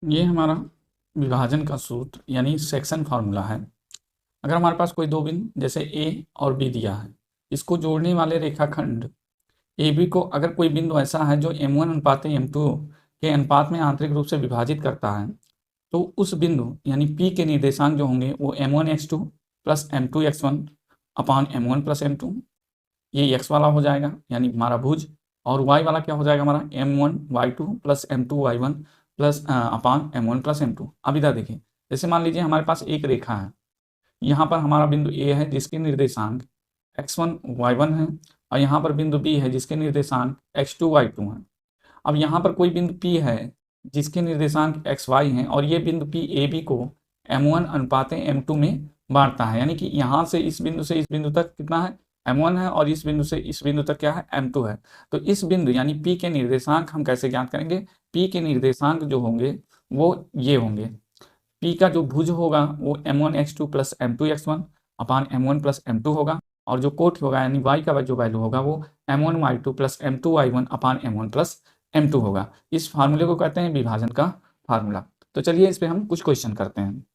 ये हमारा विभाजन का सूत्र यानी सेक्शन फार्मूला है। अगर हमारे पास कोई दो बिंदु जैसे ए और बी दिया है, इसको जोड़ने वाले रेखाखंड ए बी को अगर कोई बिंदु ऐसा है जो m1 अनुपात m2 के अनुपात में आंतरिक रूप से विभाजित करता है, तो उस बिंदु यानी P के निर्देशांक जो होंगे वो m1x2 प्लस m2x1 अपान m1 प्लस m2, ये x वाला हो जाएगा यानी हमारा भुज, और y वाला क्या हो जाएगा हमारा m1y2 प्लस m2y1 प्लस अपान m1 प्लस m2। अब इधर देखिए, जैसे मान लीजिए हमारे पास एक रेखा है, यहाँ पर हमारा बिंदु A है जिसके निर्देशांक x1 y1 है, और यहाँ पर बिंदु B है जिसके निर्देशांक x2 y2 है। अब यहाँ पर कोई बिंदु P है जिसके निर्देशांक xy हैं, और ये बिंदु P A B को m1 अनुपात m2 में बांटता है, यानी कि यहाँ से इस बिंदु से इस बिंदु तक कितना है m1 है, और इस बिंदु से इस बिंदु तक क्या है m2 है। तो इस बिंदु यानी P के निर्देशांक हम कैसे ज्ञात करेंगे? P के निर्देशांक जो होंगे वो ये होंगे, P का जो भुज होगा वो m1x2 प्लस m2x1 अपान m1 प्लस m2 होगा, और जो कोट होगा यानी y का जो वैल्यू होगा वो m1y2 प्लस m2y1 अपान m1 प्लस m2 होगा। इस फार्मूले को कहते हैं विभाजन का फार्मूला। तो चलिए इस पे हम कुछ क्वेश्चन करते हैं।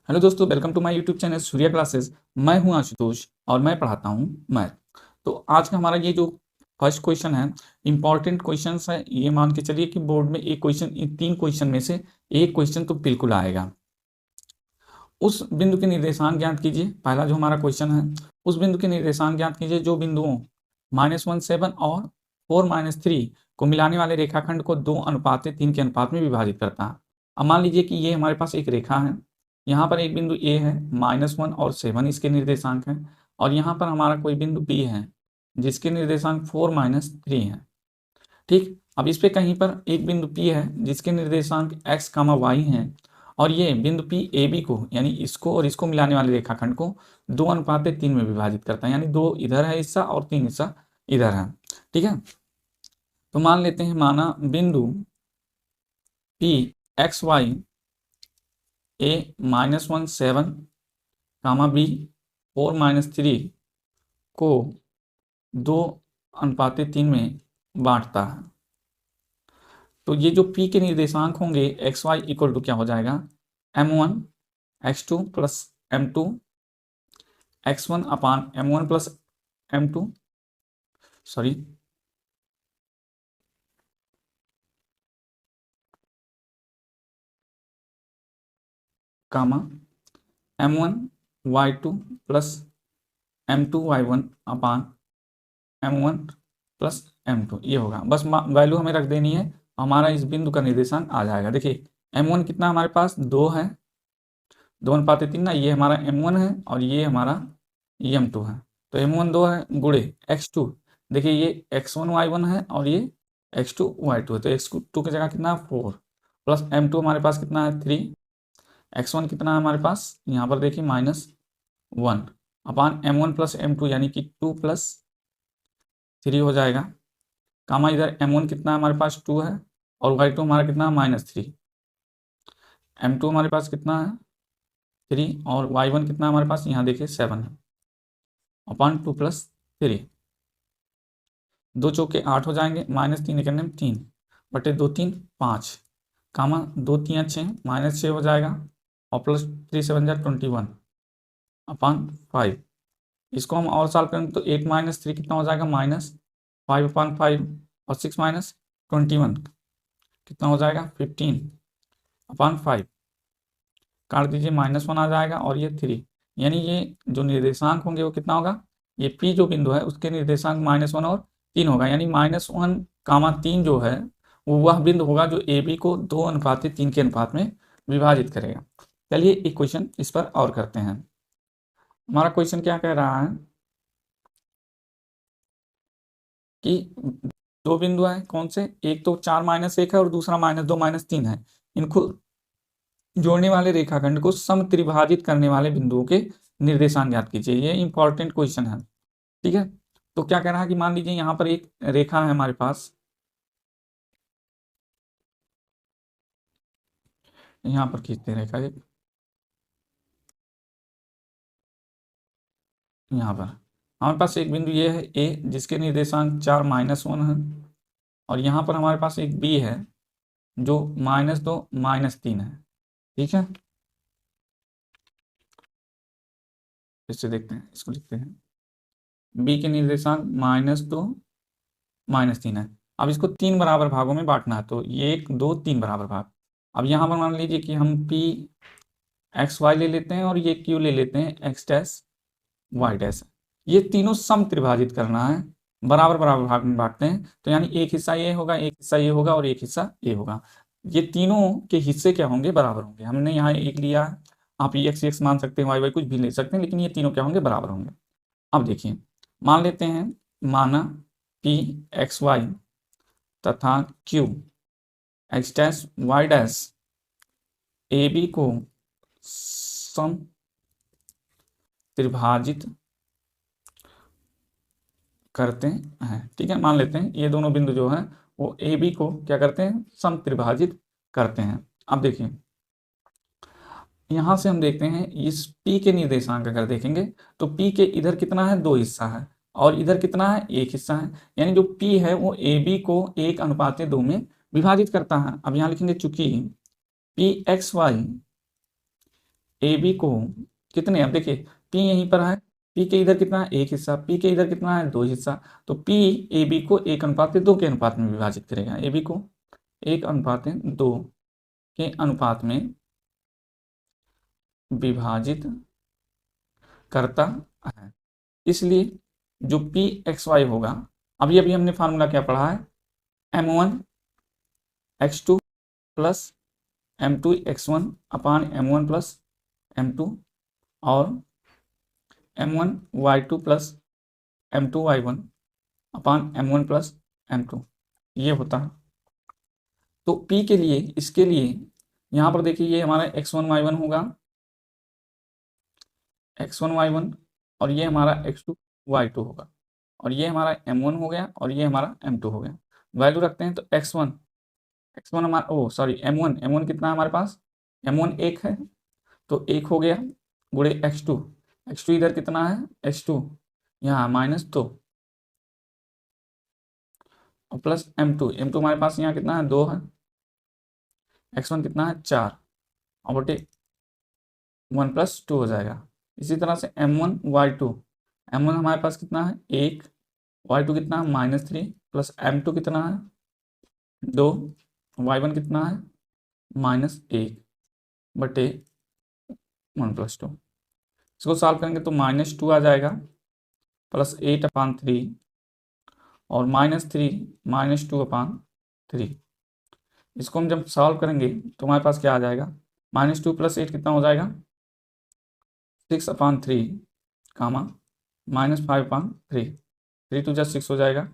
हेलो दोस्तों, welcome to my YouTube channel Surya classes. मैं हूं आशुतोष और मैं पढ़ाता हूं मैथ। तो आज का हमारा ये जो फर्स्ट क्वेश्चन है, इंपॉर्टेंट क्वेश्चन है, ये मान के चलिए कि बोर्ड में एक क्वेश्चन, इन 3 क्वेश्चन में से एक क्वेश्चन तो बिल्कुल आएगा। उस बिंदु के निर्देशांक ज्ञात कीजिए। पहला जो हमारा क्वेश्चन है, उस बिंदु के निर्देशांक ज्ञात कीजिए जो बिंदुओं -1 7 और 4 3 को मिलाने वाले रेखाखंड को 2:3 के अनुपात में विभाजित करता है। अब मान लीजिए कि ये हमारे पास एक रेखा है, यहाँ पर एक बिंदु ए है, -1 और 7 इसके निर्देशांक हैं, और यहाँ पर हमारा कोई बिंदु बी है जिसके निर्देशांक 4 3 है। ठीक, अब इस पे कहीं पर एक बिंदु पी है जिसके निर्देशांक x, y हैं, और ये बिंदु पी ए बी को यानी इसको और इसको मिलाने वाले रेखाखंड को 2:3 में विभाजित करता है, यानी 2 इधर है हिस्सा और 3 हिस्सा इधर है। ठीक है, तो मान लेते हैं, माना बिंदु पी एक्स वाई ए -1 7 बी 4 3 को 2:3 में बांटता है। तो ये जो P के निर्देशांक होंगे एक्स वाई इक्वल टू क्या हो जाएगा, m1 x2 plus m2 x1 अपान m1 प्लस m2, सॉरी कामा m1 y2 plus m2 y1 अपान m1 प्लस m2, ये होगा। बस वैल्यू हमें रख देनी है, हमारा इस बिंदु का निर्देशांक आ जाएगा। देखिए m1 कितना हमारे पास 2 है, 2:3 ना, ये हमारा m1 है और ये हमारा m2 है। तो m1 2 है गुणे x2, देखिए ये x1 y1 है और ये x2 y2 है, तो x2 की जगह कितना 4 प्लस m2 हमारे पास कितना है 3, x1 कितना है हमारे पास यहाँ पर देखिए -1 अपान m1 प्लस m2 यानी कि 2 प्लस 3 हो जाएगा। कामा इधर m1 कितना है हमारे पास 2 है, और y2 हमारा कितना है -3, m2 हमारे पास कितना है 3, और y1 कितना हमारे पास यहाँ देखिए 7 है, अपान 2 प्लस 3, 2 चौके 8 हो जाएंगे, -3 करने में 3 बटे 2 3 5, कामा 2 3 6 -6 हो जाएगा, और प्लस 3 7 21 अपान 5। इसको हम और सॉल्व करेंगे तो 8 -3 कितना हो जाएगा -5 अपान 5, और 6 21 कितना हो जाएगा 15 अपान 5, काट दीजिए -1 आ जाएगा, और ये 3, यानी ये जो निर्देशांक होंगे वो कितना होगा, ये P जो बिंदु है उसके निर्देशांक -1 और 3 होगा, यानी -1, 3 जो है वो वह बिंदु होगा जो ए बी को 2:3 के अनुपात में विभाजित करेगा। चलिए एक क्वेश्चन इस पर और करते हैं। हमारा क्वेश्चन क्या कह रहा है कि दो बिंदु है, कौन से, एक तो 4 -1 है और दूसरा -2 -3 है, इनको जोड़ने वाले रेखाखंड को समत्रिभाजित करने वाले बिंदुओं के निर्देशांक ज्ञात कीजिए। ये इंपॉर्टेंट क्वेश्चन है। ठीक है, तो क्या कह रहा है कि मान लीजिए यहाँ पर एक रेखा है हमारे पास, यहाँ पर खींचते हैं रेखा एक, यहाँ पर हमारे पास एक बिंदु ये है ए जिसके निर्देशांक 4 -1 है, और यहाँ पर हमारे पास एक बी है जो -2 -3 है। ठीक है, इससे देखते हैं, इसको लिखते हैं बी के निर्देशांक -2 -3 है। अब इसको 3 बराबर भागों में बांटना है, तो ये 1 2 3 बराबर भाग। अब यहाँ पर मान लीजिए कि हम पी एक्स वाई ले लेते हैं और ये क्यू ले लेते हैं एक्स डैश वाई डैश। ये तीनों सम त्रिभाजित करना है, बराबर बराबर भाग में बांटते हैं, तो यानी एक हिस्सा ये होगा, एक हिस्सा ये होगा और एक हिस्सा ये होगा। ये तीनों के हिस्से क्या होंगे, बराबर होंगे। हमने यहाँ एक लिया है, आप एक्स एक्स मान सकते हैं, वाई वाई कुछ भी ले सकते हैं, लेकिन ये तीनों क्या होंगे, बराबर होंगे। अब देखिए, मान लेते हैं, माना पी एक्स वाई तथा Q X dash Y dash A B को सम त्रिभाजित करते हैं। ठीक है, मान लेते हैं ये दोनों बिंदु जो है वो ए बी को क्या करते हैं, सम त्रिभाजित करते हैं। अब देखिए, यहां से हम देखते हैं इस P के निर्देशांक अगर देखेंगे तो P के इधर कितना है, 2 हिस्सा है, और इधर कितना है, 1 हिस्सा है। यानी जो P है वो AB को 1:2 में विभाजित करता है। अब यहाँ लिखेंगे चूंकि P X Y A B को कितने, अब देखिए P यहीं पर है, P के इधर कितना है, 1 हिस्सा, P के इधर कितना है, 2 हिस्सा, तो P ए बी को 1:2 के अनुपात में विभाजित करेगा। ए बी को 1:2 के अनुपात में विभाजित करता है। इसलिए जो पी एक्स वाई होगा, अभी अभी हमने फार्मूला क्या पढ़ा है, m1x2 प्लस m2x1 अपान m1 प्लस m2 और m1y2 प्लस m2y1 अपान m1 प्लस m2, ये होता है। तो P के लिए, इसके लिए यहाँ पर देखिए ये हमारा x1 y1 होगा, x1 y1, और ये हमारा x2 y2 होगा, और ये हमारा m1 हो गया और ये हमारा m2 हो गया। वैल्यू रखते हैं तो x1 हमारा, ओ सॉरी m1 कितना है हमारे पास, m1 1 है, तो 1 हो गया, गुणे x2 इधर कितना है, x2 यहाँ -2 और प्लस m2 हमारे पास यहाँ कितना है, 2 है, x1 कितना है 4 और बटे 1 + 2 हो जाएगा। इसी तरह से m1y2, m1 हमारे पास कितना है 1, y2 कितना है -3 प्लस m2 कितना है 2, y1 कितना है -1 बटे 1 + 2। इसको सॉल्व करेंगे तो -2 आ जाएगा प्लस 8/3 और -3 -2/3। इसको हम जब सॉल्व करेंगे तो हमारे पास क्या आ जाएगा, -2 + 8 कितना हो जाएगा 6/3 कामा -5/3, 3 2 6 हो जाएगा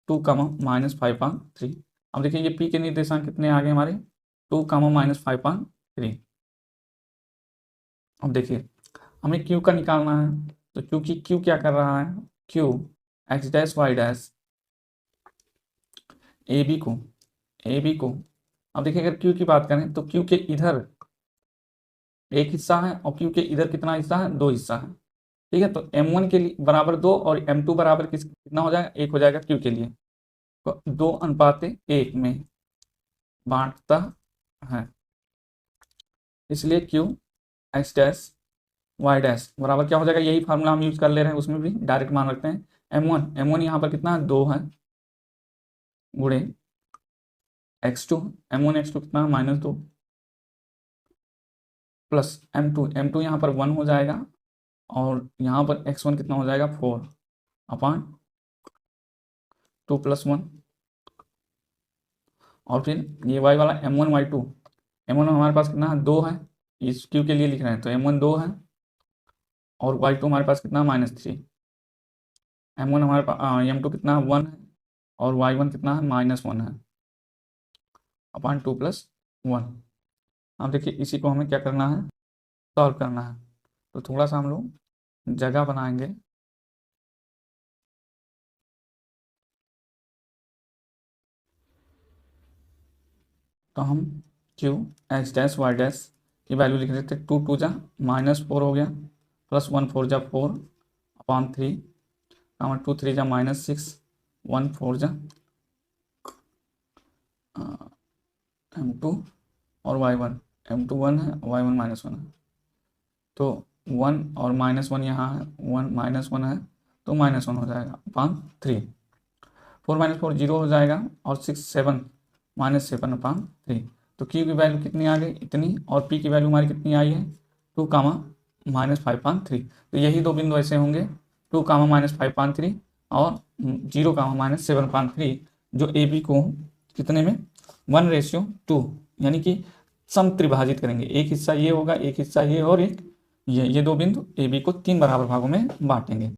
2 -5/3। अब देखिए ये P के निर्देशांक कितने आ गए हमारे, 2 -5/3। अब देखिए हमें Q का निकालना है, तो क्योंकि Q क्या कर रहा है, Q x dash Y dash A B को, अब देखिए अगर Q की बात करें तो Q के इधर 1 हिस्सा है और Q के इधर कितना हिस्सा है, 2 हिस्सा है। ठीक है, तो m1 के लिए बराबर 2 और m2 बराबर कितना हो जाएगा, 1 हो जाएगा Q के लिए, तो 2:1 में बांटता है। इसलिए Q x dash Y dash बराबर क्या हो जाएगा, यही फार्मूला हम यूज कर ले रहे हैं, उसमें भी डायरेक्ट मान रखते हैं। m1 यहाँ पर कितना है, 2 है, गुणे x2 m1 x2 कितना है -2 प्लस m2 यहाँ पर 1 हो जाएगा और यहाँ पर x1 कितना हो जाएगा 4 अपान 2 + 1, और फिर ये y वाला m1 y2, m1 हमारे पास कितना है 2 है, इस Q के लिए लिख रहे हैं तो m1 2 है और y2 हमारे पास कितना -3, m1 हमारे पास m2 कितना है 1 है और y1 कितना है -1 है अपान 2 + 1। अब देखिए इसी को हमें क्या करना है, सॉल्व करना है, तो थोड़ा सा हम लोग जगह बनाएंगे। तो हम Q x dash Y dash की वैल्यू लिख रहे थे, 2 2 जा -4 हो गया प्लस 1 4 जा 4 अपान 3 2 3 जा -6 1 4 जा m2 और y1, m2 1 है, y1 -1 है, तो 1 और -1 यहाँ है, 1 -1 है तो -1 हो जाएगा अपान 3। 4 - 4 0 हो जाएगा और 6 7 -7 अपान 3। तो Q की वैल्यू कितनी आ गई, इतनी, और P की वैल्यू हमारी कितनी आई है, 2, -5/3। तो यही दो बिंदु ऐसे होंगे, 2, -5/3 और 0, -7/3, जो AB को कितने में 1:2 यानी कि समत्रिभाजित करेंगे। एक हिस्सा ये होगा, एक हिस्सा ये और एक ये दो बिंदु AB को 3 बराबर भागों में बांटेंगे।